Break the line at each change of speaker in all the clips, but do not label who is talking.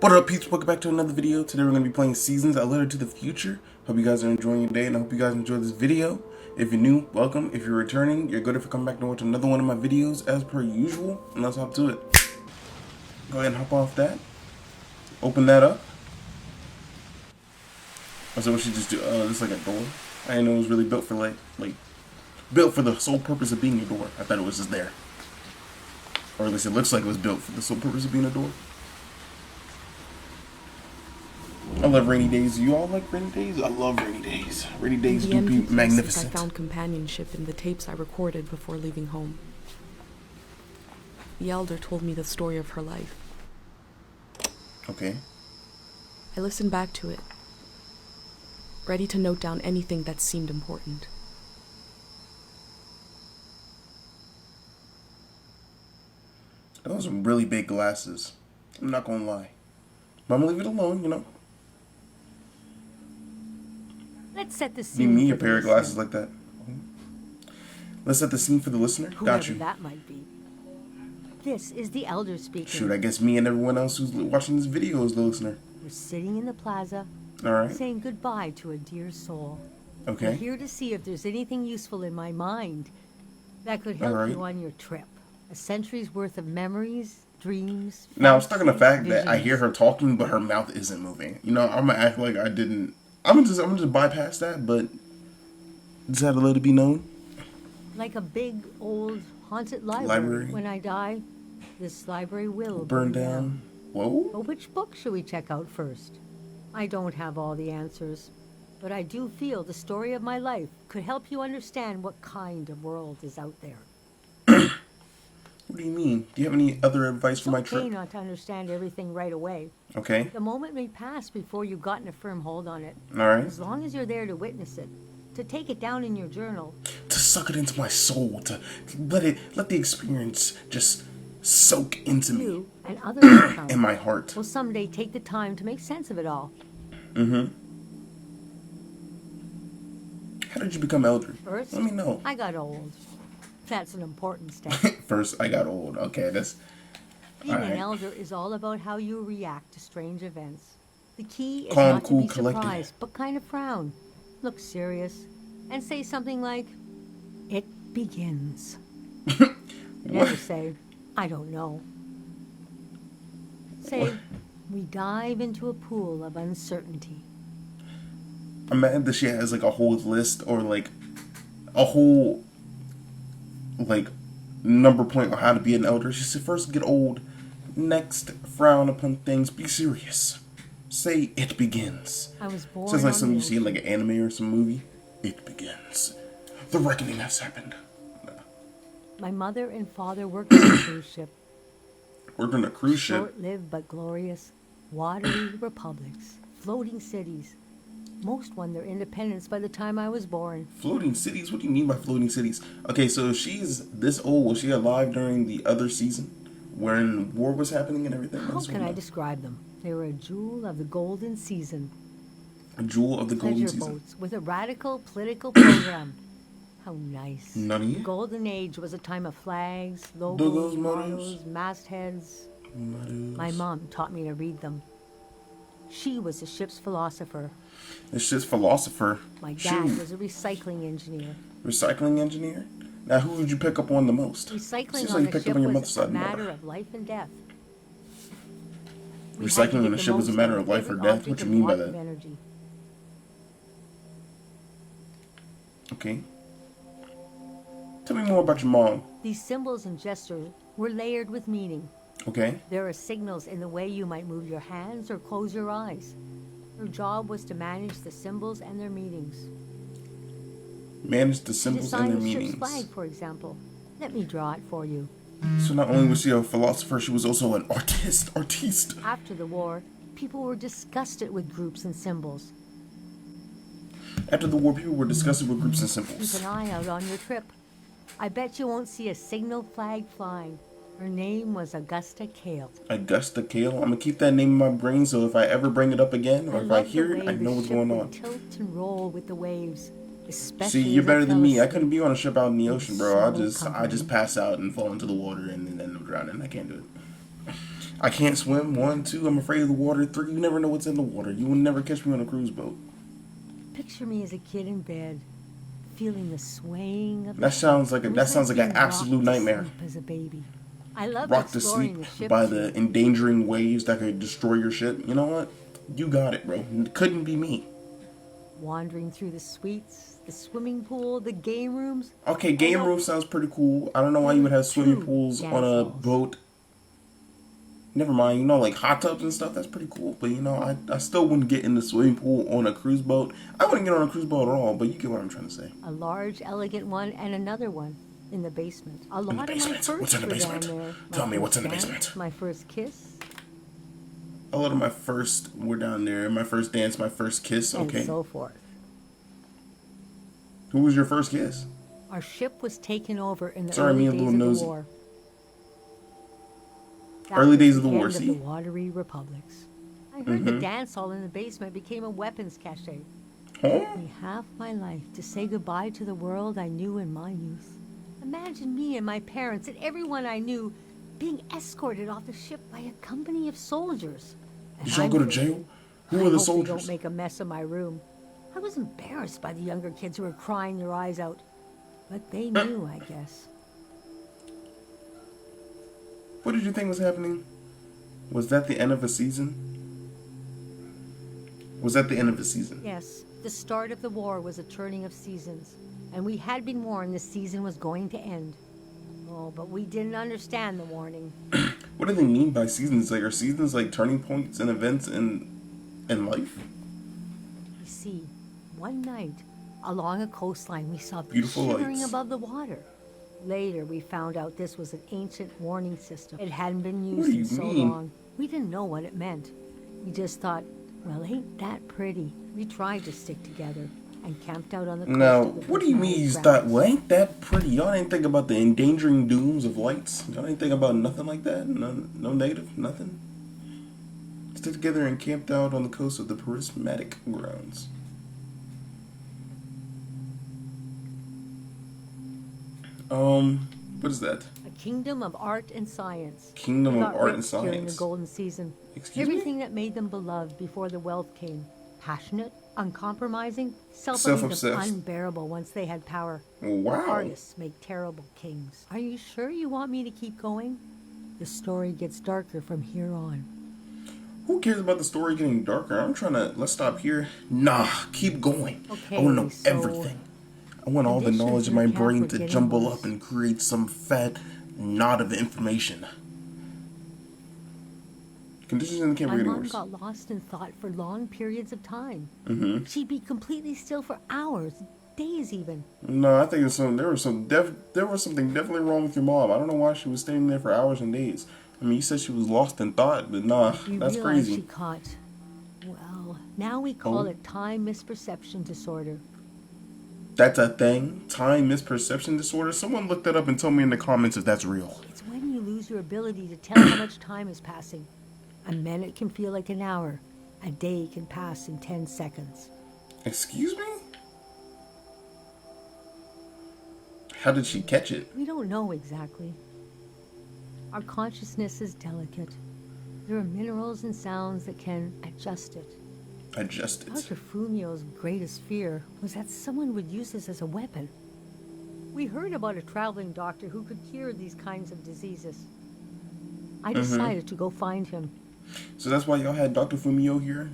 What up, peeps? Welcome back to another video. Today we're going to be playing Seasons, A Letter to the Future. Hope you guys are enjoying your day, and I hope you guys enjoyed this video. If you're new, welcome. If you're returning, you're good if you come back to watch another one of my videos as per usual. And let's hop to it. Go ahead and hop off that. Open that up. Oh, so what she just do? This is like a door. I didn't know it was really built for like built for the sole purpose of being a door. I thought it was just there. Or at least it looks like it was built for the sole purpose of being a door. I love rainy days. You all like rainy days? I love rainy days. Rainy days do be magnificent.
I found companionship in the tapes I recorded before leaving home. The elder told me the story of her life.
Okay.
I listened back to it, ready to note down anything that seemed important.
Those are really big glasses. I'm not gonna lie. But I'm gonna leave it alone, you know.
Let's set the
Be
scene.
me a pair of glasses like that. Let's set the scene for the listener.
Whoever
Got you.
that might be. This is the elder speaking.
Shoot, I guess me and everyone else who's watching this video is the listener.
We're sitting in the plaza,
Alright.
saying goodbye to a dear soul.
Okay.
We're here to see if there's anything useful in my mind that could help you on your trip. A century's worth of memories, dreams.
Now, I'm stuck on the fact that I
visions.
hear her talking, but her mouth isn't moving. You know, I'm gonna act like I didn't. I'm gonna just bypass that, but just had to let it be known.
Like a big, old, haunted library. When I die, this library will
Burn down. Whoa.
But which book should we check out first? I don't have all the answers, but I do feel the story of my life could help you understand what kind of world is out there.
What do you mean? Do you have any other advice for my
It's okay
trip?
not to understand everything right away.
Okay.
The moment may pass before you've gotten a firm hold on it.
Alright.
As long as you're there to witness it, to take it down in your journal.
To suck it into my soul, to let the experience just soak into me
You and others
in my heart.
will someday take the time to make sense of it all.
Mm-hmm. How did you become elder?
First,
Let me know.
I got old. That's an important step.
First, I got old. Okay, that's...
Being
Alright.
an elder is all about how you react to strange events. The key is
Calm,
not
cool,
to be
collected.
surprised, but kind of frown, look serious, and say something like, "It begins." Never say, "I don't know." Say, "We dive into a pool of uncertainty."
I'm mad that she has like a whole list or like a whole like number point on how to be an elder. She said first get old, next frown upon things, be serious. Say it begins.
I was born
Sounds like
on
something you
the
see in like
ocean.
an anime or some movie. It begins. The reckoning has happened.
My mother and father worked on a cruise ship.
We're on a cruise ship.
Short-lived but glorious, watery republics, floating cities. Most won their independence by the time I was born.
Floating cities? What do you mean by floating cities? Okay, so if she's this old, was she alive during the other season? When war was happening and everything?
How can I describe them? They were a jewel of the golden season.
A jewel of the golden
Pleasure
season.
boats with a radical political program. How nice.
Nutty.
The golden age was a time of flags,
Logos,
logos,
mottos.
mottos, mastheads.
Mottos.
My mom taught me to read them. She was a ship's philosopher.
It's just philosopher.
My dad
Shoot.
was a recycling engineer.
Recycling engineer? Now, who would you pick up on the most?
Recycling
Seems
on
like you
a
picked
ship
up on your
was
mother's
a
side more.
matter of life and death. We had to
Recycling
get
on a
the
ship was a
most
matter
out
of life or
every
death?
object
What you
and
mean by
watt of
that?
energy.
Okay. Tell me more about your mom.
These symbols and gestures were layered with meaning.
Okay.
There are signals in the way you might move your hands or close your eyes. Her job was to manage the symbols and their meanings.
Manage the
She
symbols and
designed
their
the ship's
meanings.
flag, for example. Let me draw it for you.
So not only was she a philosopher, she was also an artist. Artiste.
After the war, people were disgusted with groups and symbols.
After the war, people were disgusted with groups and
Keep
symbols.
an eye out on your trip. I bet you won't see a signal flag flying. Her name was Augusta Kale.
Augusta Kale. I'm gonna keep that name in my brain so if I ever bring it up again or if I
loved the
hear it,
way
I know
the
what's
ship
going
would
on.
Tilt and roll with the waves.
See,
Especially
you're
as I
better than
fell
me. I
asleep.
couldn't be on a ship out in the ocean, bro. I
So
just
comforting.
pass out and fall into the water and then end up drowning. I can't do it. I can't swim. 1, 2, I'm afraid of the water. 3, you never know what's in the water. You will never catch me on a cruise boat.
Picture me as a kid in bed, feeling the swaying of the
That sounds
ship.
like
It was
an
being
absolute
rocked to
nightmare.
sleep as a baby. I loved
Rocked to
exploring
sleep
the ship
by
too.
the endangering waves that could destroy your ship. You know what? You got it, bro. It couldn't be me.
Wandering through the suites, the swimming pool, the game rooms.
Okay, game room sounds pretty cool. I don't know why you would have swimming pools on a boat. Never mind, you know, like hot tubs and stuff, that's pretty cool. But, you know, I still wouldn't get in the swimming pool on a cruise boat. I wouldn't get on a cruise boat at all, but you get what I'm trying to say.
A large, elegant one and another one in the basement. A lot of my firsts
What's in the
were
basement?
down there.
Tell me
My
what's in the
first
basement.
dance, my first kiss,
A lot of my first were down there. My first dance, my first kiss, okay.
and so forth.
Who was your first kiss?
Our ship was taken over in the
Sorry,
early
me a
days
little
of
nosy.
the war. That
Early
was
days of the
end
war,
of
see?
the watery republics. I heard the dance hall in the basement became a weapons cache.
Huh?
It took me half my life to say goodbye to the world I knew in my youth. Imagine me and my parents and everyone I knew being escorted off the ship by a company of soldiers. And
Did y'all
I'm
go to
free.
jail? Who
I
were the
hope they don't
soldiers?
make a mess of my room. I was embarrassed by the younger kids who were crying their eyes out. But they knew, I guess.
What did you think was happening? Was that the end of a season? Was that the end of the season?
Yes, the start of the war was a turning of seasons. And we had been warned the season was going to end. Oh, but we didn't understand the warning.
What do they mean by seasons? Like, are seasons like turning points and events in life?
You see, one night, along a coastline, we saw
Beautiful
shimmering
lights.
above the water. Later, we found out this was an ancient warning system. It hadn't been
What
used
do
in
you
so
mean?
long. We didn't know what it meant. We just thought, well, ain't that pretty? We tried to stick together and camped out on the coast.
Now,
of the
what do you mean you
prismatic
thought,
grounds.
well, ain't that pretty? Y'all didn't think about the endangering dooms of lights? Y'all didn't think about nothing like that? No negative? Nothing? Stick together and camped out on the coast of the prismatic grounds. What is that?
A kingdom of art and science.
Kingdom
We
of
got
art and
rich during the
science.
golden season.
Excuse me?
Everything that made them beloved before the wealth came. Passionate, uncompromising,
Self-obsessed.
unbearable once they had power.
Wow.
Artists make terrible kings. Are you sure you want me to keep going? The story gets darker from here on.
Who cares about the story getting darker? I'm trying to, let's stop here. Nah, keep going.
Okay,
I want to know
so
everything. I want all the
conditions
knowledge in
in the
my
camp
brain
were
to
getting
jumble
worse.
up and create some fat knot of information. Conditions in the camp
My
were getting
mom
worse.
got lost in thought for long periods of time.
Mm-hmm.
She'd be completely still for hours, days even.
No, I think there was something definitely wrong with your mom. I don't know why she was staying there for hours and days. I mean, you said she was lost in thought, but nah,
You
that's
realize
crazy.
she caught, well, now we call
Oh.
it time misperception disorder.
That's a thing? Time misperception disorder? Someone look that up and tell me in the comments if that's real.
It's when you lose your ability to tell how much time is passing. A minute can feel like an hour. A day can pass in 10 seconds.
Excuse me? How did she catch it?
We don't know exactly. Our consciousness is delicate. There are minerals and sounds that can adjust it.
Adjust it.
Dr. Fumio's greatest fear was that someone would use this as a weapon. We heard about a traveling doctor who could cure these kinds of diseases. I decided to go find him.
So that's why y'all had Dr. Fumio here?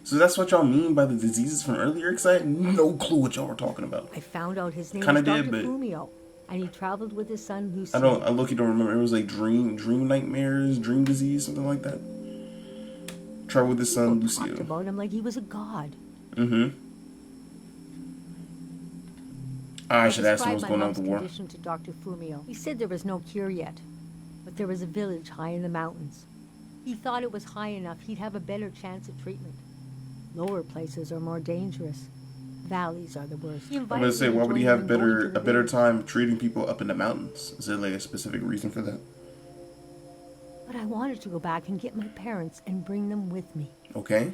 So that's what y'all mean by the diseases from earlier? Because I had no clue what y'all were talking about.
I found out his name
Kinda
was Dr.
did, but-
Fumio, and he traveled with his son Lucy.
I look-y don't remember. It was like dream nightmares, dream disease, something like that. Travel with his son,
People talked
Lucio.
about him like he was a god.
Mm-hmm. I should ask him
described
what's
my
going on with
mom's
the war.
condition to Dr. Fumio. He said there was no cure yet, but there was a village high in the mountains. He thought it was high enough he'd have a better chance at treatment. Lower places are more dangerous. Valleys are the worst. He
I'm
invited
gonna say,
me to
why would he
join
have
him in going to the
a better
village.
time treating people up in the mountains? Is there like a specific reason for that?
But I wanted to go back and get my parents and bring them with me.
Okay.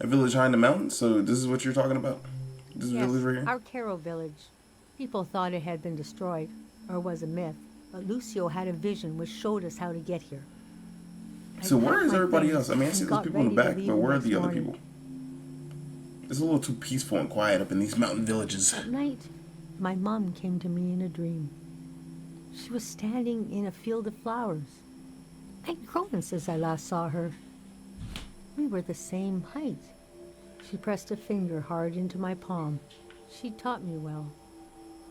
A village high in the mountains? So this is what you're talking about? This
Yes,
village right here?
our Caro village. People thought it had been destroyed, or was a myth. But Lucio had a vision which showed us how to get here.
So where is
packed my
everybody
things
else? I mean, I see
and
those
got
people in the
ready to
back,
leave
but where are
next
the other
morning.
people? It's a little too peaceful and quiet up in these mountain villages.
At night, my mom came to me in a dream. She was standing in a field of flowers. I'd grown since I last saw her. We were the same height. She pressed a finger hard into my palm. She taught me well.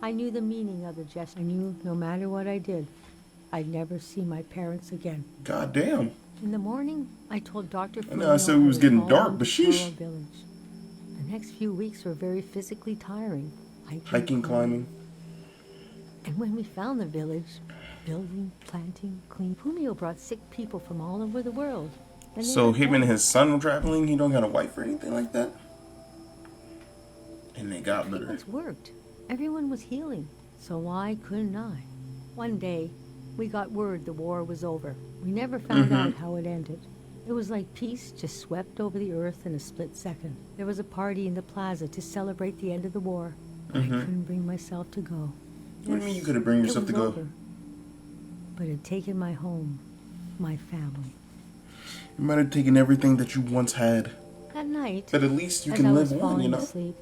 I knew the meaning of the gesture. I knew no matter what I did, I'd never see my parents again.
God damn.
In the morning, I told Dr.
I know I said we was getting dark, but sheesh.
Village. The next few weeks were very physically tiring.
Hiking, climbing.
And when we found the village, building, planting, clean, Fumio brought sick people from all over the world. And they
So
were
him and
better.
his son were traveling? He don't got a wife or anything like that? And they got better.
Treatments worked. Everyone was healing. So why couldn't I? One day, we got word the war was over. We never found out how it ended. It was like peace just swept over the earth in a split second. There was a party in the plaza to celebrate the end of the war, but I couldn't bring myself to go.
What do you mean you couldn't bring yourself
It
to
was
go?
over, but it had taken my home, my family.
You might have taken everything that you once had.
That night,
But at least you
as
can
I
live
was
on,
falling
you know?
asleep,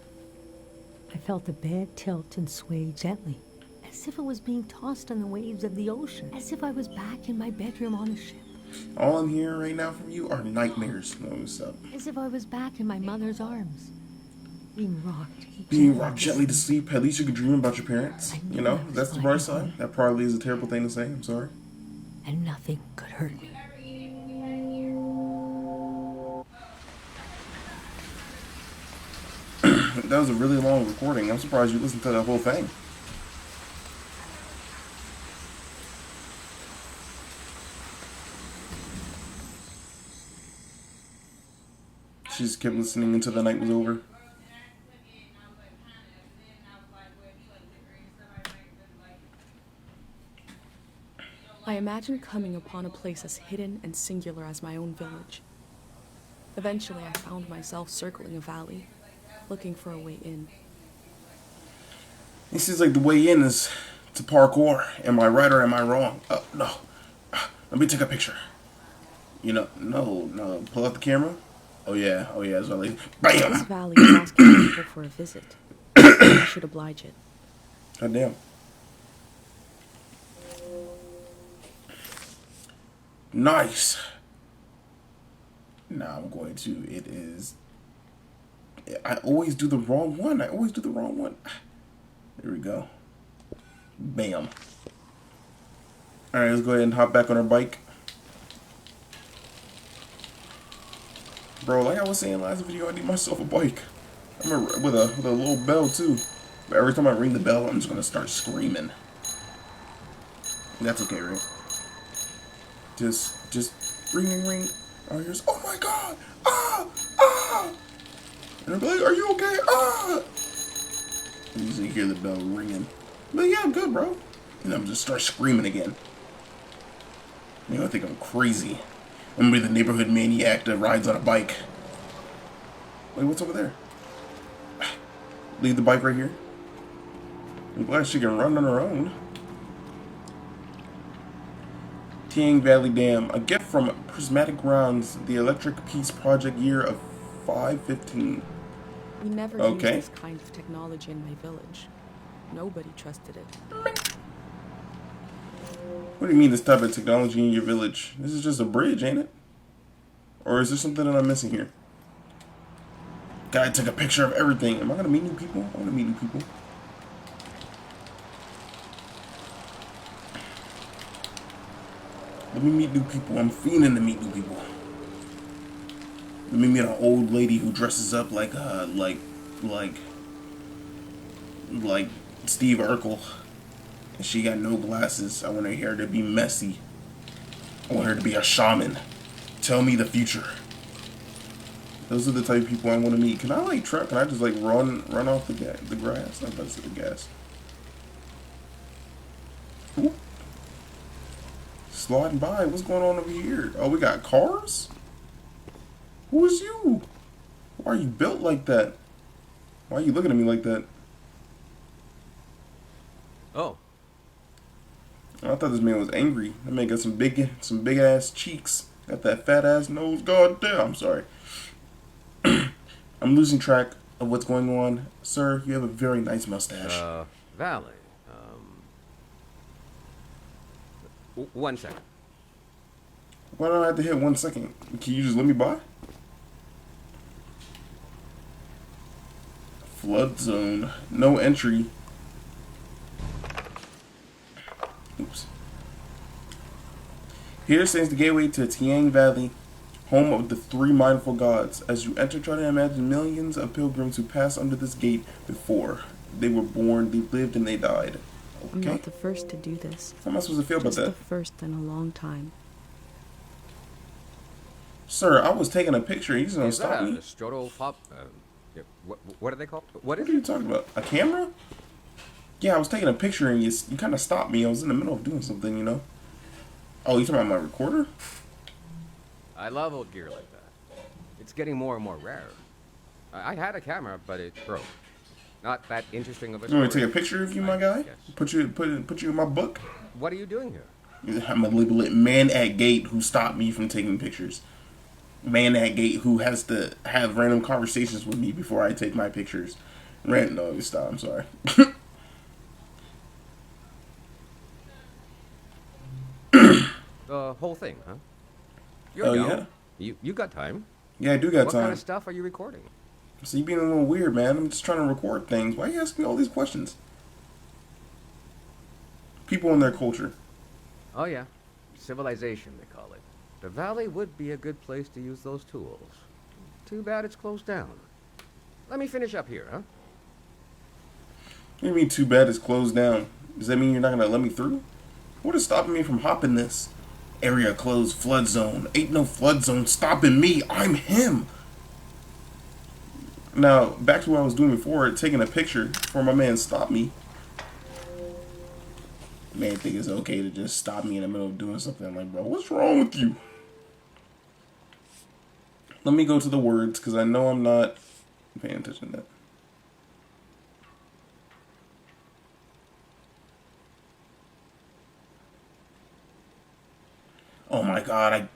I felt the bed tilt and sway gently, as if it was being tossed on the waves of the ocean, as if I was back in my bedroom on a ship,
All I'm hearing right now from you are nightmares. No, what's up?
as if I was back in my mother's arms, being rocked.
Being rocked gently to sleep. At least you can dream about your parents. You know? That's the bright side. That probably is a terrible thing to say. I'm sorry.
And nothing could hurt me.
That was a really long recording. I'm surprised you listened to that whole thing. She just kept listening until the night was over.
I imagined coming upon a place as hidden and singular as my own village. Eventually, I found myself circling a valley, looking for a way in.
It seems like the way in is to parkour. Am I right or am I wrong? No. Let me take a picture. You know, no. Pull out the camera. Oh yeah. It's like,
This
bam!
valley is asking people for a visit. I should oblige it.
God damn. Nice. Now I'm going to. It is. I always do the wrong one. There we go. Bam. Alright, let's go ahead and hop back on our bike. Bro, like I was saying last video, I need myself a bike. I'm with a little bell too. But every time I ring the bell, I'm just gonna start screaming. That's okay, right? Just ring. Oh, here's, oh my god! Ah! And I'll be like, are you okay? Ah! You usually hear the bell ringing. But yeah, I'm good, bro. And I'm just start screaming again. You know, I think I'm crazy. I'm gonna be the neighborhood maniac that rides on a bike. Wait, what's over there? Leave the bike right here. I'm glad she can run on her own. Tiang Valley Dam. A gift from Prismatic Grounds. The Electric Peace Project year of 515.
We never
Okay.
used this kind of technology in my village. Nobody trusted it.
What do you mean this type of technology in your village? This is just a bridge, ain't it? Or is there something that I'm missing here? Guy took a picture of everything. Am I gonna meet new people? I wanna meet new people. Let me meet new people. I'm fiending to meet new people. Let me meet an old lady who dresses up like Steve Urkel. And she got no glasses. I want her hair to be messy. I want her to be a shaman. Tell me the future. Those are the type of people I want to meet. Can I like truck? Can I just like run off the grass? I'm about to say the gas. Ooh. Sliding by. What's going on over here? Oh, we got cars? Who is you? Why are you built like that? Why are you looking at me like that?
Oh,
I thought this man was angry. That man got some big ass cheeks. Got that fat ass nose. God damn. I'm sorry. I'm losing track of what's going on. Sir, you have a very nice mustache.
Valley. 1 second.
Why do I have to hit 1 second? Can you just let me by? Flood zone. No entry. Oops. Here stands the gateway to Tiang Valley, home of the three mindful gods. As you enter, try to imagine millions of pilgrims who passed under this gate before. They were born, they lived, and they died.
I'm
Okay.
not the first to do this.
How am I supposed to feel about
Just the
that?
first in a long time.
Sir, I was taking a picture. He's gonna
Is
stop
that
me.
a strudel pop? Yeah, what are they called? What is
What are you
it?
talking about? A camera? Yeah, I was taking a picture and you kind of stopped me. I was in the middle of doing something, you know? Oh, you talking about my recorder?
I love old gear like that. It's getting more and more rare. I had a camera, but it broke. Not that interesting of a
You
story.
want me to take a picture of you, my guy?
Yes.
Put you in my book?
What are you doing here?
I'm gonna label it man at gate who stopped me from taking pictures. Man at gate who has to have random conversations with me before I take my pictures. No, stop. I'm sorry.
The whole thing, huh? You're
Oh,
young.
yeah?
You got time.
Yeah, I do got
What
time.
kind of stuff are you recording?
So you being a little weird, man. I'm just trying to record things. Why are you asking me all these questions? People in their culture.
Oh yeah, civilization they call it. The valley would be a good place to use those tools. Too bad it's closed down. Let me finish up here, huh?
What do you mean too bad it's closed down? Does that mean you're not gonna let me through? What is stopping me from hopping this? Area closed, flood zone. Ain't no flood zone stopping me. I'm him. Now, back to what I was doing before, taking a picture before my man stopped me. Man think it's okay to just stop me in the middle of doing something. I'm like, bro, what's wrong with you? Let me go to the words, because I know I'm not paying attention to that. Oh my god,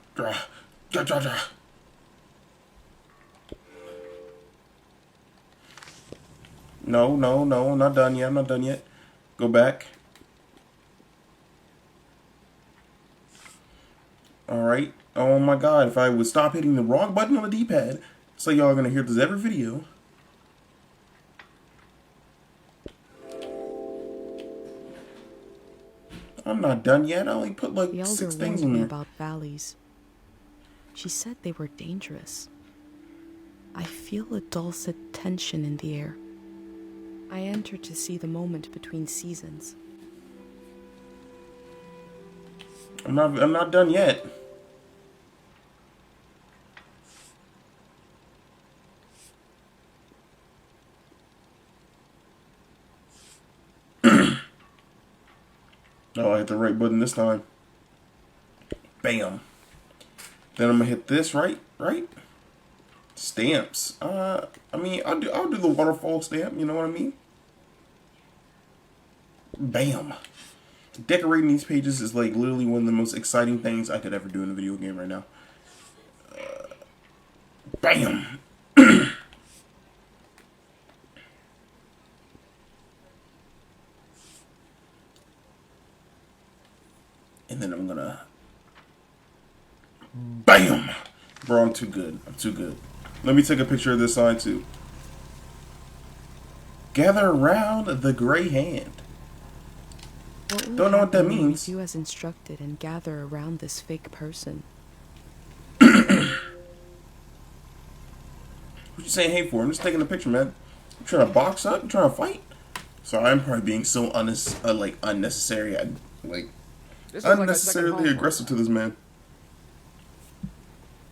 No, I'm not done yet. I'm not done yet. Go back. Alright. Oh my god, if I would stop hitting the wrong button on the D-pad, so y'all are gonna hear this every video. I'm not done yet. I only put like
The elder
6 things
warned
in
me
there.
about valleys. She said they were dangerous. I feel a dulcet tension in the air. I enter to see the moment between seasons.
I'm not done yet. Oh, I hit the right button this time. Bam. Then I'm gonna hit this, right? Stamps. I mean, I'll do the waterfall stamp. You know what I mean? Bam. Decorating these pages is like literally one of the most exciting things I could ever do in a video game right now. Bam. And then I'm gonna... Bam! Bro, I'm too good. I'm too good. Let me take a picture of this sign too. Gather around the gray hand. Don't know what that means.
You as instructed and gather around this fake person.
What you saying hey for? I'm just taking a picture, man. You trying to box up? You trying to fight? Sorry, I'm probably being so unnecessary.
This is like a second
Unnecessarily
home
aggressive to
for us.
this man.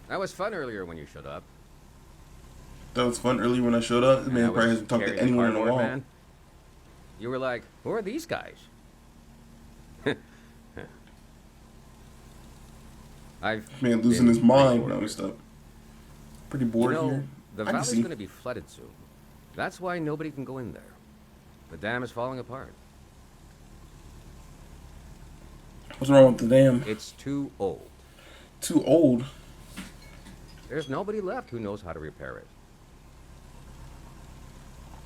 That was fun earlier when you showed up.
That was fun earlier when I showed up. This
And
man
I
probably
was
hasn't talked to
carrying
anyone in a
cardboard,
while.
man. You were like, who are these guys? I've
Man losing
been
his mind.
pretty
No,
bored.
stop. Pretty bored
you know,
here.
the
I can
valley's
see.
going to be flooded soon. That's why nobody can go in there. The dam is falling apart.
What's wrong with the dam?
It's too old.
Too old.
There's nobody left who knows how to repair it.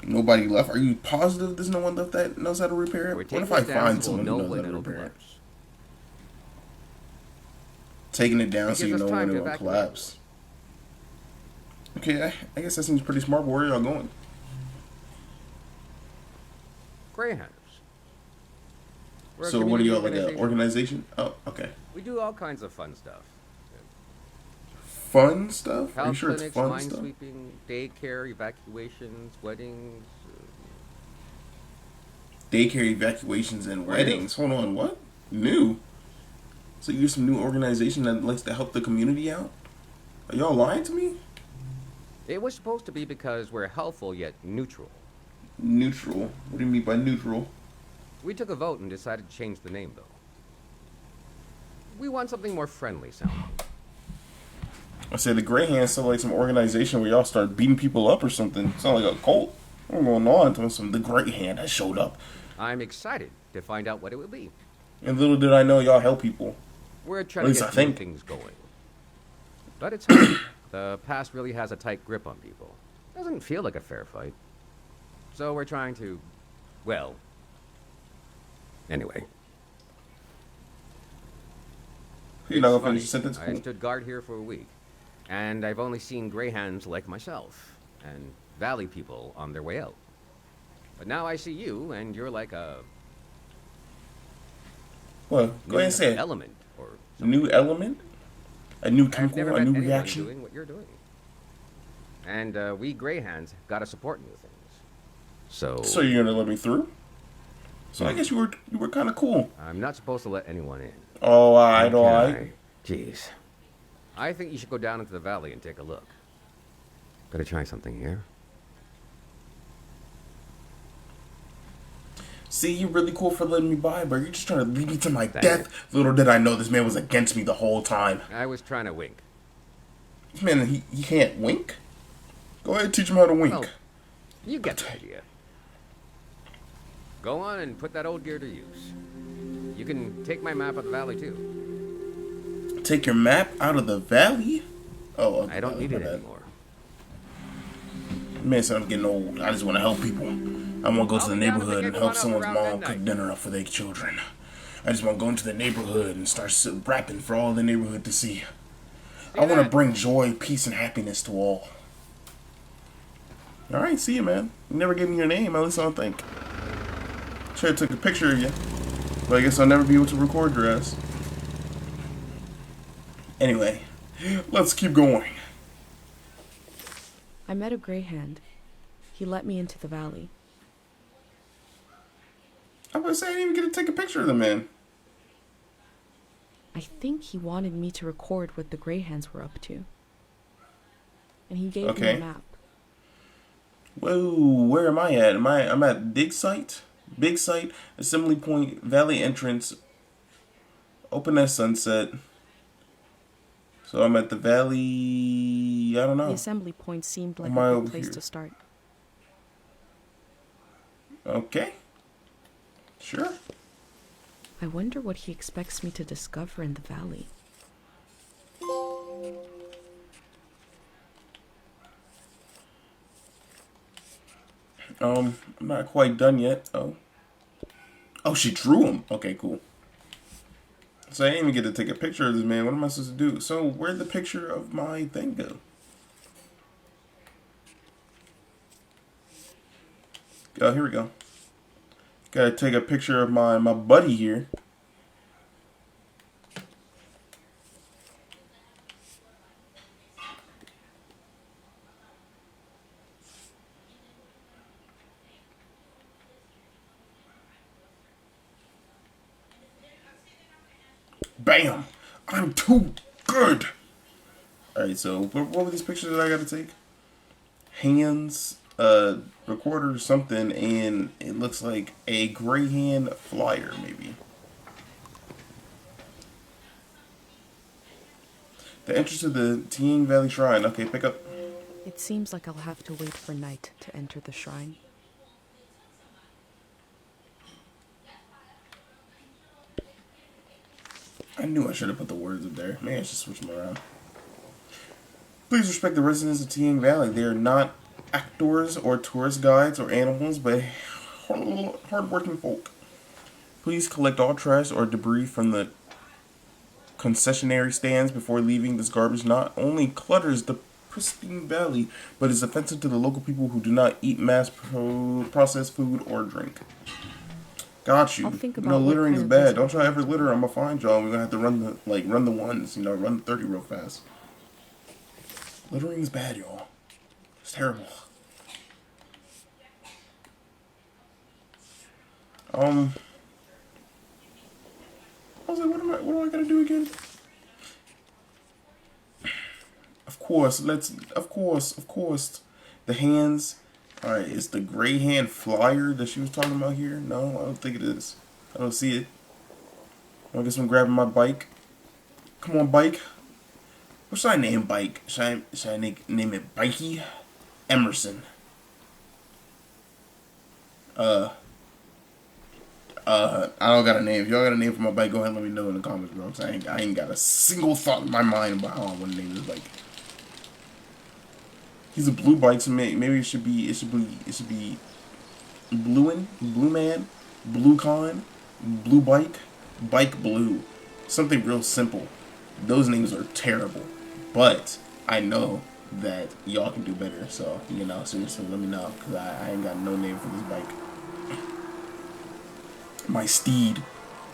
Nobody left. Are you positive there's no one left that knows how to repair it?
We
What
take
if I
it down
find
so we'll
someone who
know
knows how
when
to
it'll
repair it?
collapse.
Taking it down
It
so you
gives
know
us time
when it
to
will
evacuate.
collapse. Okay, I guess that seems pretty smart. But where are y'all going?
Greyhounds. We're a
So what are
community
y'all, like an organization? Oh, okay.
We do all kinds of fun stuff.
Fun stuff? Are you
Health
sure it's
clinics,
fun
mine
stuff?
sweeping, daycare, evacuations, weddings.
Daycare evacuations and
What is?
weddings. Hold on, what? New? So you're some new organization that likes to help the community out? Are y'all lying to me?
It was supposed to be because we're helpful yet neutral.
Neutral. What do you mean by neutral?
We took a vote and decided to change the name, though. We want something more friendly sounding.
I said the Greyhands sound like some organization where y'all start beating people up or something. Sound like a cult. What's going on? Telling some the Greyhand that showed up.
I'm excited to find out what it will be.
And little did I know y'all help people.
We're
At
trying to
least
get
I
new
think.
things going. But it's hard. The past really has a tight grip on people. Doesn't feel like a fair fight. So we're trying to, well, anyway.
You're not
It's
gonna finish
funny.
the sentence?
I
Cool.
stood guard here for a week, and I've only seen Greyhounds like myself, and Valley people on their way out. But now I see you, and you're like a
Well, go
new
ahead and say it.
element or
A new element? A new
I've
chemical?
never
A
met
new
anyone
reaction?
doing what you're doing. And we Greyhounds gotta support new things. So
So you're gonna let me through? So I guess you were kind of cool.
I'm not supposed to let anyone in.
Oh,
How
all
can
right.
I? Jeez. I think you should go down into the valley and take a look. Gotta try something here.
See, you're really cool for letting me by, but you're just trying to lead me to my
Dang
death. Little did I know this man was against me the whole time.
I was trying to wink.
This man, he can't wink? Go ahead and teach him how to wink.
Well, you get the idea. Go on and put that old gear to use. You can take my map of the valley too.
Take your map out of the valley? Oh, okay.
I don't need
my
it
bad.
anymore.
Man said I'm getting old. I just want to help people. I want to go to the
I'll be down to
neighborhood
pick
and help
everyone up
someone's
around
mom
midnight.
cook dinner up for their children. I just want to go into the neighborhood and start rapping for all the neighborhood to see. I want to
that?
bring joy, peace, and happiness to all. All right, see you, man. You never gave me your name, at least I don't think. Should have took a picture of you, but I guess I'll never be able to record your ass. Anyway, let's keep going.
I met a Greyhound. He let me into the valley.
I was saying I didn't even get to take a picture of the man.
I think he wanted me to record what the Greyhounds were up to. And he gave me
Okay.
a map.
Whoa, where am I at? I'm at Big Site, Assembly Point, Valley Entrance, open at sunset. So I'm at the Valley, I don't
The
know.
assembly point seemed like
Am
a
I
good
over
place
here?
to start.
Okay. Sure.
I wonder what he expects me to discover in the valley.
I'm not quite done yet. Oh, she drew him. Okay, cool. So I didn't even get to take a picture of this man. What am I supposed to do? So where'd the picture of my thing go? Oh, here we go. Gotta take a picture of my buddy here. Bam! I'm too good! Alright, so what were these pictures that I gotta take? Hands, recorder, something, and it looks like a Greyhound flyer, maybe. The entrance to the Tiang Valley Shrine. Okay, pick up.
It seems like I'll have to wait for night to enter the shrine.
I knew I should have put the words up there. Maybe I should switch them around. Please respect the residents of Tiang Valley. They are not actors or tourist guides or animals, but hard-working folk. Please collect all trash or debris from the concessionary stands before leaving. This garbage not only clutters the pristine valley, but is offensive to the local people who do not eat processed food or drink. Got you.
I'll think
You
about
know,
what
littering
kind
is
of
bad.
visit
Don't try
we
ever
can
litter. I'm gonna find y'all. We're gonna have to run the ones. You know, run the 30 real fast. Littering is bad, y'all. It's terrible. I was like, what do I gotta do again? Of course, of course. The hands. Alright, it's the gray hand flyer that she was talking about here. No, I don't think it is. I don't see it. I guess I'm grabbing my bike. Come on, bike. What should I name bike? Should I name it Bikey? Emerson. I don't got a name. If y'all got a name for my bike, go ahead and let me know in the comments, bro. 'Cause I ain't got a single thought in my mind about how I want to name this bike. He's a blue bike, so maybe it should be Blue Man, Blue Con, Blue Bike, Bike Blue. Something real simple. Those names are terrible, but I know that y'all can do better. So, you know, seriously, let me know, because I ain't got no name for this bike. My steed.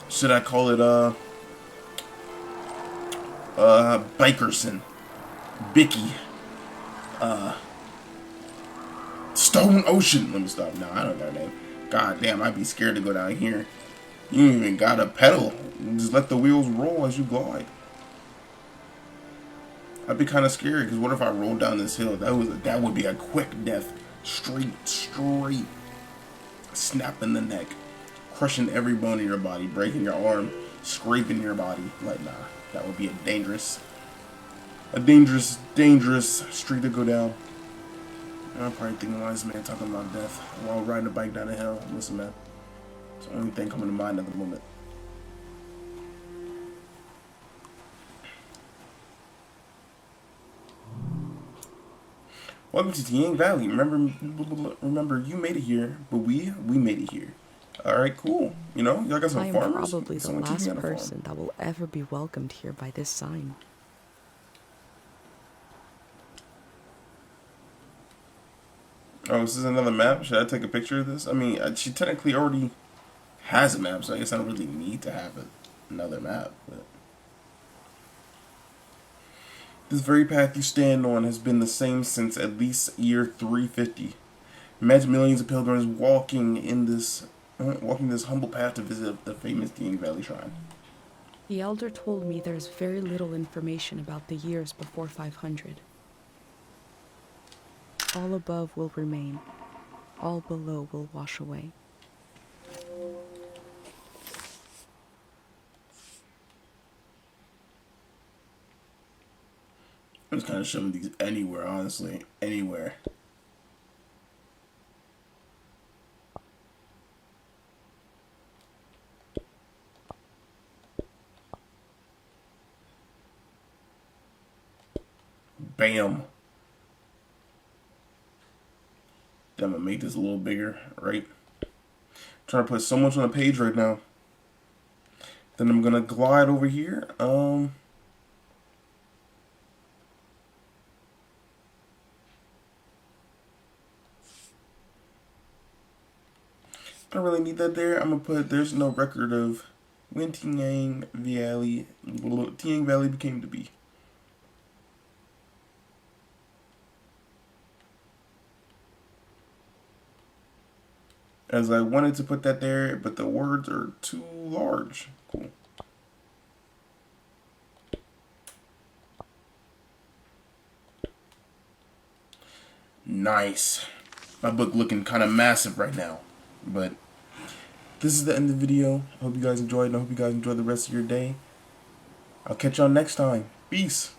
Should I call it, Bikerson? Bicky. Stone Ocean. Let me stop. No, I don't got a name. God damn, I'd be scared to go down here. You ain't even got a pedal. Just let the wheels roll as you glide. I'd be kind of scared, because what if I roll down this hill? That would be a quick death. Straight. Snapping the neck. Crushing every bone in your body. Breaking your arm. Scraping your body. Like, nah. That would be a dangerous street to go down. I'm probably thinking why this man talking about death while riding a bike down the hill. Listen, man. It's the only thing coming to mind at the moment. Welcome to Tiang Valley. Remember, you made it here, but we made it here. All right, cool. You know, y'all got some
I am
farmers.
probably the
Someone teach me
last
how to farm.
person that will ever be welcomed here by this sign.
Oh, this is another map. Should I take a picture of this? I mean, she technically already has a map, so I guess I don't really need to have another map. But this very path you stand on has been the same since at least year 350. Imagine millions of pilgrims walking this humble path to visit the famous Tiang Valley Shrine.
The elder told me there's very little information about the years before 500. All above will remain. All below will wash away.
I'm just kind of shoving these anywhere, honestly. Anywhere. Bam. I'm gonna make this a little bigger, right? Trying to put so much on the page right now. Then I'm gonna glide over here. I don't really need that there. I'm gonna put there's no record of when Tiang Valley became to be. As I wanted to put that there, but the words are too large. Cool. Nice. My book looking kind of massive right now. But this is the end of the video. I hope you guys enjoyed, and I hope you guys enjoy the rest of your day. I'll catch y'all next time. Peace.